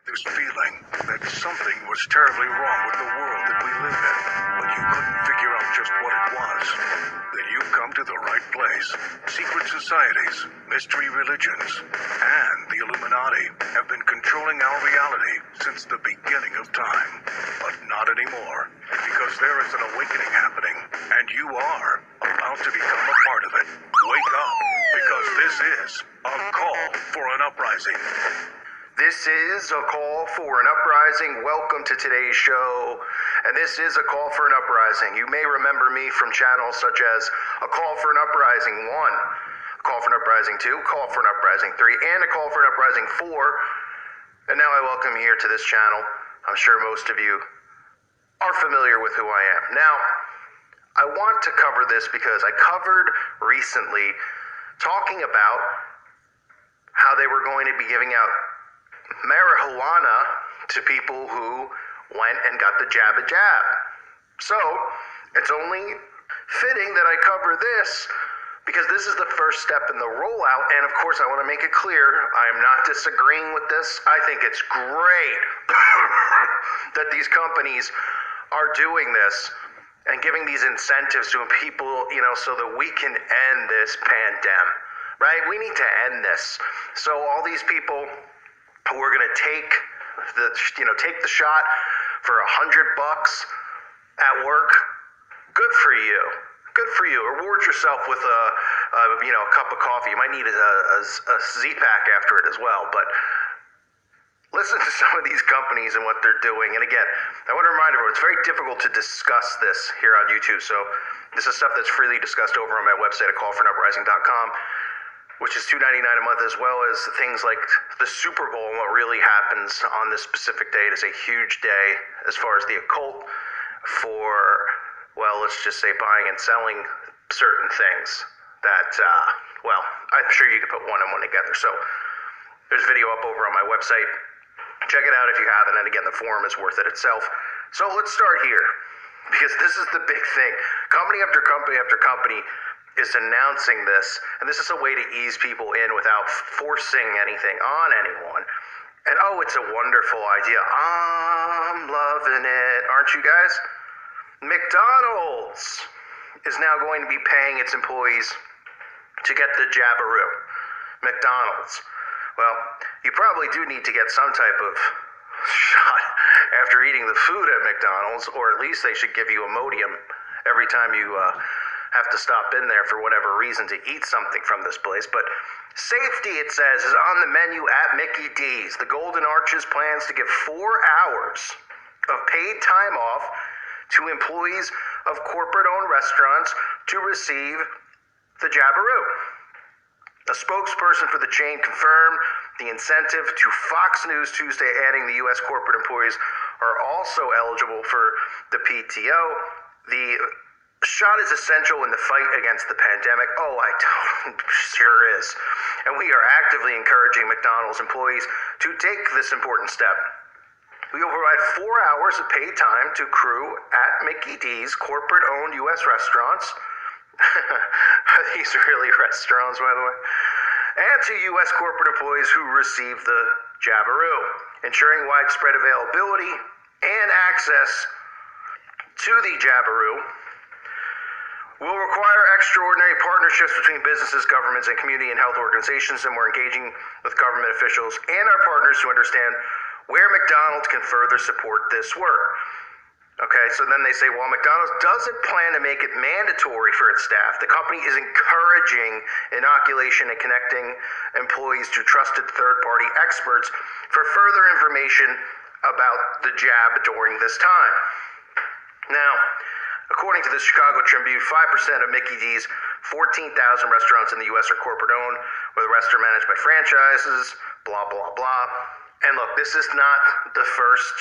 This feeling that something was terribly wrong with the world that we live in, but you couldn't figure out just what it was. Then you've come to the right place. Secret societies, mystery religions, and the Illuminati have been controlling our reality since the beginning of time. But not anymore, because there is an awakening happening, and you are about to become a part of it. Wake up, because this is a call for an uprising. This is a call for an uprising. Welcome to today's show. And this is a call for an uprising. You may remember me from channels such as a call for an uprising 1, a call for an uprising 2, call for an uprising 3, and a call for an uprising 4. And now I welcome you here to this channel. I'm sure most of you are familiar with who I am. Now, I want to cover this because I covered recently talking about how they were going to be giving out marijuana to people who went and got the jab. So, it's only fitting that I cover this because this is the first step in the rollout, and of course I want to make it clear, I am not disagreeing with this. I think it's great that these companies are doing this and giving these incentives to people, so that we can end this pandemic, right? We need to end this. So all these people who are going to take the shot for $100 at work, good for you. Good for you. Reward yourself with a cup of coffee. You might need a Z-Pack after it as well. But listen to some of these companies and what they're doing. And again, I want to remind everyone, it's very difficult to discuss this here on YouTube. So this is stuff that's freely discussed over on my website at callforuprising.com, which is $2.99 a month, as well as things like the Super Bowl and what really happens on this specific day. It is a huge day as far as the occult for, let's just say buying and selling certain things that, I'm sure you could put one and one together. So there's a video up over on my website. Check it out if you haven't. And again, the forum is worth it itself. So let's start here, because this is the big thing. Company after company after company is announcing this, and this is a way to ease people in without forcing anything on anyone. And it's a wonderful idea. I'm loving it. Aren't you guys? McDonald's is now going to be paying its employees to get the jabberoo. McDonald's. Well, you probably do need to get some type of shot after eating the food at McDonald's, or at least they should give you Imodium every time you have to stop in there for whatever reason to eat something from this place. But safety, it says, is on the menu at Mickey D's. The Golden Arches plans to give 4 hours of paid time off to employees of corporate-owned restaurants to receive the jabberoo. A spokesperson for the chain confirmed the incentive to Fox News Tuesday, adding the U.S. corporate employees are also eligible for the PTO. The shot is essential in the fight against the pandemic. I sure is. And we are actively encouraging McDonald's employees to take this important step. We will provide 4 hours of paid time to crew at Mickey D's corporate-owned U.S. restaurants. Are these really restaurants, by the way? And to U.S. corporate employees who receive the jabberoo, ensuring widespread availability and access to the jabberoo will require extraordinary partnerships between businesses, governments, and community and health organizations, and we're engaging with government officials and our partners to understand where McDonald's can further support this work. Okay, so then they say, McDonald's doesn't plan to make it mandatory for its staff. The company is encouraging inoculation and connecting employees to trusted third-party experts for further information about the jab during this time. Now, according to the Chicago Tribune, 5% of Mickey D's 14,000 restaurants in the U.S. are corporate-owned, where the rest are managed by franchises, blah, blah, blah. And look, this is not the first,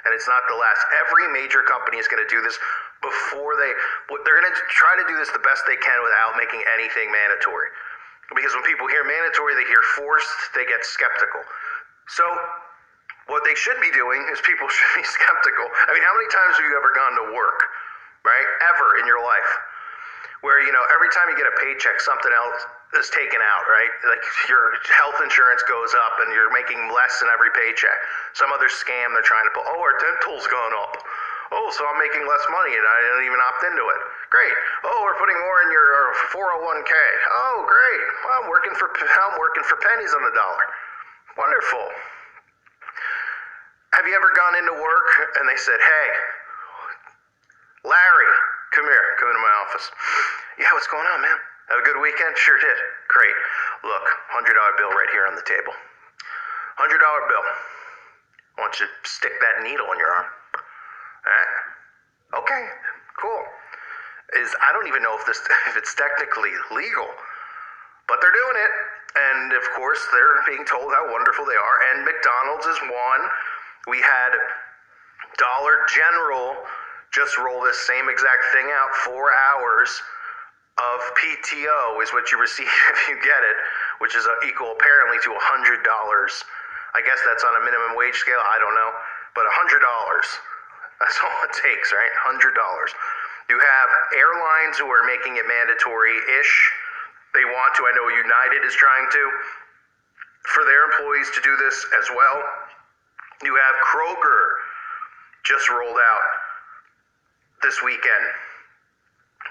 and it's not the last. Every major company is going to do this before they're going to try to do this the best they can without making anything mandatory. Because when people hear mandatory, they hear forced, they get skeptical. So what they should be doing is people should be skeptical. I mean, how many times have you ever gone to work, right? Ever in your life, where, every time you get a paycheck, something else is taken out, right? Like your health insurance goes up and you're making less in every paycheck. Some other scam they're trying to pull. Oh, our dental's gone up. Oh, so I'm making less money and I didn't even opt into it. Great. Oh, we're putting more in your 401k. Oh, great. Well, I'm working for pennies on the dollar. Wonderful. Have you ever gone into work and they said, hey, Larry, come here, come into my office. Yeah, what's going on, man? Have a good weekend? Sure did. Great. Look, $100 bill right here on the table. $100 bill. I want you to stick that needle in your arm. Okay, cool. I don't even know if it's technically legal, but they're doing it. And of course, they're being told how wonderful they are. And McDonald's is one. We had Dollar General just roll this same exact thing out. 4 hours of PTO is what you receive if you get it, which is equal apparently to $100. I guess that's on a minimum wage scale. I don't know. But $100. That's all it takes, right? $100. You have airlines who are making it mandatory-ish. They want to. I know United is trying to, for their employees to do this as well. You have Kroger just rolled out this weekend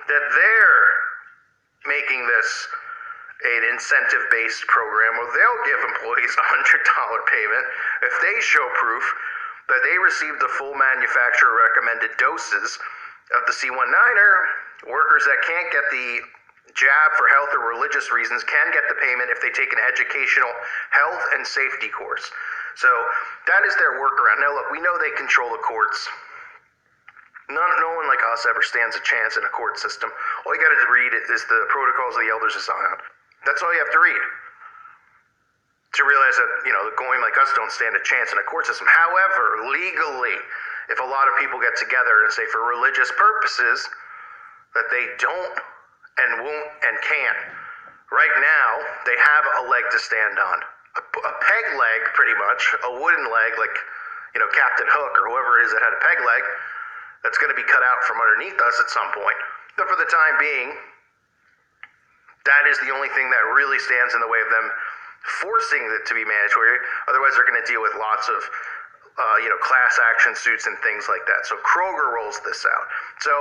that they're making this an incentive-based program where they'll give employees a $100 payment if they show proof that they received the full manufacturer recommended doses of the C19er. Workers that can't get the jab for health or religious reasons can get the payment if they take an educational health and safety course. So that is their workaround. Now look, we know they control the courts. No one like us ever stands a chance in a court system. All you got to read is the Protocols of the Elders of Zion. That's all you have to read to realize that, going like us don't stand a chance in a court system. However, legally, if a lot of people get together and say for religious purposes that they don't and won't and can't, right now they have a leg to stand on. A peg leg, pretty much, a wooden leg like, Captain Hook or whoever it is that had a peg leg, that's going to be cut out from underneath us at some point. But for the time being, that is the only thing that really stands in the way of them forcing it to be mandatory. Otherwise, they're going to deal with lots of, class action suits and things like that. So Kroger rolls this out. So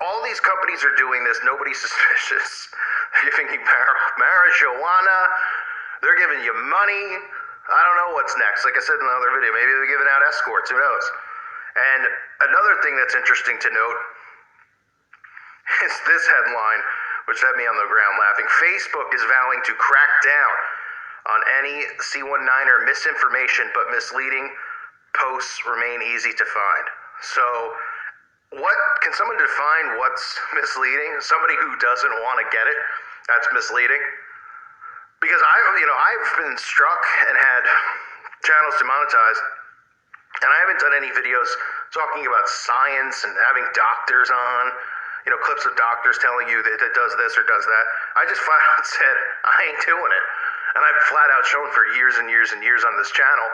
all these companies are doing this. Nobody's suspicious. They're giving you marijuana. They're giving you money. I don't know what's next. Like I said in another video, maybe they're giving out escorts. Who knows? And another thing that's interesting to note is this headline, which had me on the ground laughing. Facebook is vowing to crack down on any C19er misinformation, but misleading posts remain easy to find. So, can someone define what's misleading? Somebody who doesn't want to get it, that's misleading. Because I've been struck and had channels demonetized, and I haven't done any videos talking about science and having doctors on, clips of doctors telling you that it does this or does that. I just flat out said, I ain't doing it. And I've flat out shown for years and years and years on this channel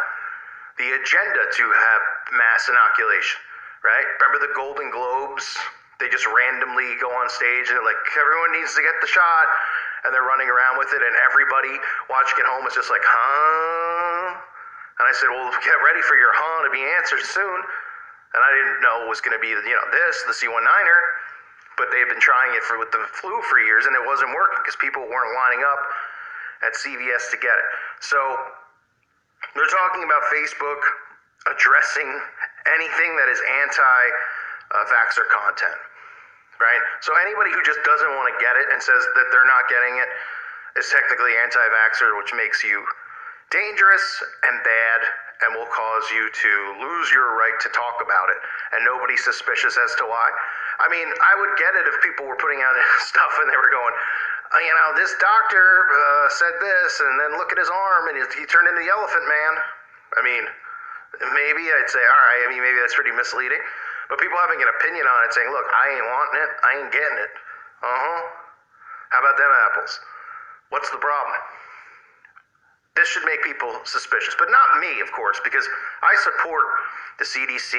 the agenda to have mass inoculation, right? Remember the Golden Globes? They just randomly go on stage and they're like, everyone needs to get the shot. And they're running around with it, and everybody watching at home is just like, huh? And I said, well, get ready for your huh to be answered soon. And I didn't know it was going to be, the C19er. But they've been trying it with the flu for years, and it wasn't working because people weren't lining up at CVS to get it. So they're talking about Facebook addressing anything that is anti-vaxxer content. Right? So anybody who just doesn't want to get it and says that they're not getting it is technically anti-vaxxer, which makes you dangerous and bad and will cause you to lose your right to talk about it. And nobody's suspicious as to why. I mean, I would get it if people were putting out stuff and they were going, this doctor said this, and then look at his arm, and he turned into the Elephant Man. I mean, maybe I'd say, all right, maybe that's pretty misleading. But people having an opinion on it saying, look, I ain't wanting it, I ain't getting it. How about them apples? What's the problem? This should make people suspicious, but not me, of course, because I support the CDC,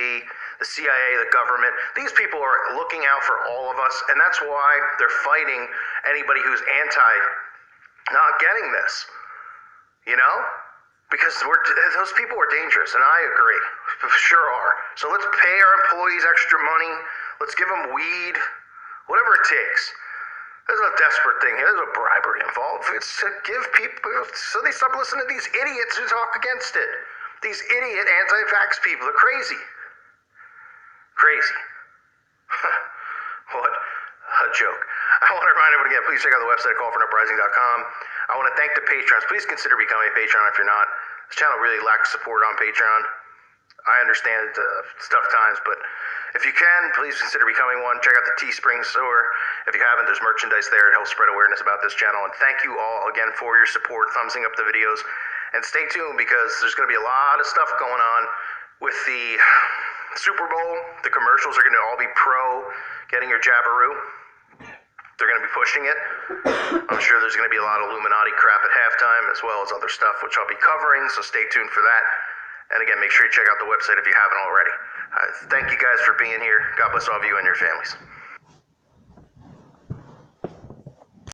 the CIA, the government. These people are looking out for all of us, and that's why they're fighting anybody who's anti not getting this, you know? Because those people are dangerous, and I agree, sure are. So let's pay our employees extra money, let's give them weed, whatever it takes. There's no desperate thing here. There's no bribery involved. It's to give people, so they stop listening to these idiots who talk against it. These idiot anti-vax people are crazy. Crazy. What a joke. I want to remind everyone again, please check out the website at callforuprising.com. I want to thank the patrons. Please consider becoming a patron if you're not. This channel really lacks support on Patreon. I understand it's tough times, but if you can, please consider becoming one. Check out the Teespring store. If you haven't, there's merchandise there. It helps spread awareness about this channel. And thank you all again for your support, thumbsing up the videos. And stay tuned because there's going to be a lot of stuff going on with the Super Bowl. The commercials are going to all be pro getting your jabberoo. They're going to be pushing it. I'm sure there's going to be a lot of Illuminati crap at halftime as well as other stuff, which I'll be covering. So stay tuned for that. And again, make sure you check out the website if you haven't already. Thank you guys for being here. God bless all of you and your families.